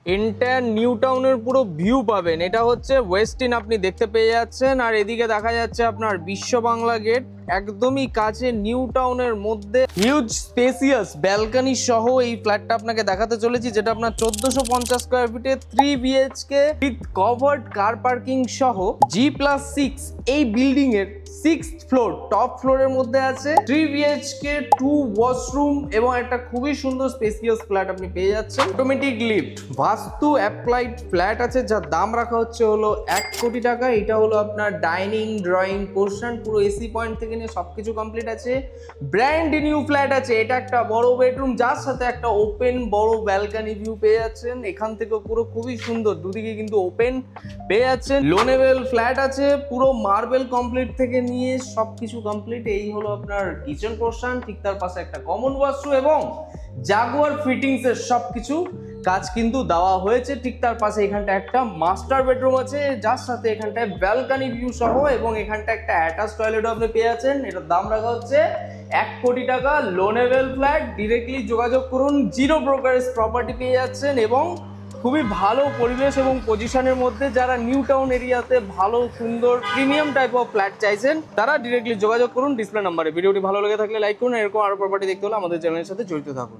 Entire new টাউনের পুরো view পাবেন। এটা হচ্ছে ওয়েস্টিন আপনি দেখতে পেয়ে যাচ্ছেন, আর এদিকে দেখা যাচ্ছে আপনার বিশ্ব বাংলা গেট। একদমই কাছে নিউ টাউনের মধ্যে হিউজ স্পেসিয়াস ব্যালকনি সহ এই ফ্ল্যাটটা আপনাকে দেখাতে চলেছি, যেটা আপনার 1450 স্কোয়ার ফিটে 3 BHK with covered car parking সহ G+6 এই বিল্ডিং এর 6th ফ্লোর টপ ফ্লোরের মধ্যে আছে। 3 বিএইচকে 2 ওয়াশরুম এবং একটা খুবই সুন্দর স্পেসিয়াস ফ্ল্যাট আপনি পেয়ে যাচ্ছেন। অটোমেটিক লিফট বাস্তু অ্যাপ্লাইড ফ্ল্যাট আছে, যার দাম রাখা হচ্ছে হলো 1 কোটি টাকা। এটা হলো আপনার ডাইনিং ড্রয়িং পোর্শন, পুরো এসি পয়েন্ট থেকে নিয়ে সবকিছু কমপ্লিট আছে। ব্র্যান্ড নিউ ফ্ল্যাট আছে। এটা একটা বড় বেডরুম, যার সাথে একটা ওপেন বড় ব্যালকনি ভিউ পেয়ে যাচ্ছেন। এখান থেকে পুরো খুবই সুন্দর, দুদিকে কিন্তু ওপেন পেয়ে যাচ্ছেন। লোনেবেল ফ্ল্যাট আছে, পুরো মার্বেল কমপ্লিট থেকে নিয়ে সবকিছু কমপ্লিট। এই হলো আপনার কিচেন পোর্শন, ঠিক তার পাশে একটা কমন ওয়াশরুম এবং জাগুয়ার ফিটিংস এর সবকিছু কাজ কিন্তু দেওয়া হয়েছে। ঠিক তার পাশে এখানটা একটা মাস্টার বেডরুম আছে, যার সাথে এখানটায় ব্যালকনি ভিউ সহ এবং এখানটা একটা অ্যাটাচ টয়লেটও আপনি পেয়ে যাচ্ছেন। এটার দাম রাখা হচ্ছে 1 কোটি টাকা। লোনেবেল ফ্ল্যাট, ডিরেক্টলি যোগাযোগ করুন। জিরো ব্রোকারেজ প্রপার্টি পেয়ে যাচ্ছেন এবং খুবই ভালো পরিবেশ এবং পজিশনের মধ্যে। যারা নিউ টাউন এরিয়াতে ভালো সুন্দর প্রিমিয়াম টাইপ অফ ফ্ল্যাট চাইছেন, তারা ডিরেক্টলি যোগাযোগ করুন ডিসপ্লে নাম্বারে। ভিডিওটি ভালো লেগে থাকলে লাইক করুন। এরকম আরো প্রপার্টি দেখতে হলে আমাদের চ্যানেলের সাথে জড়িত থাকুন।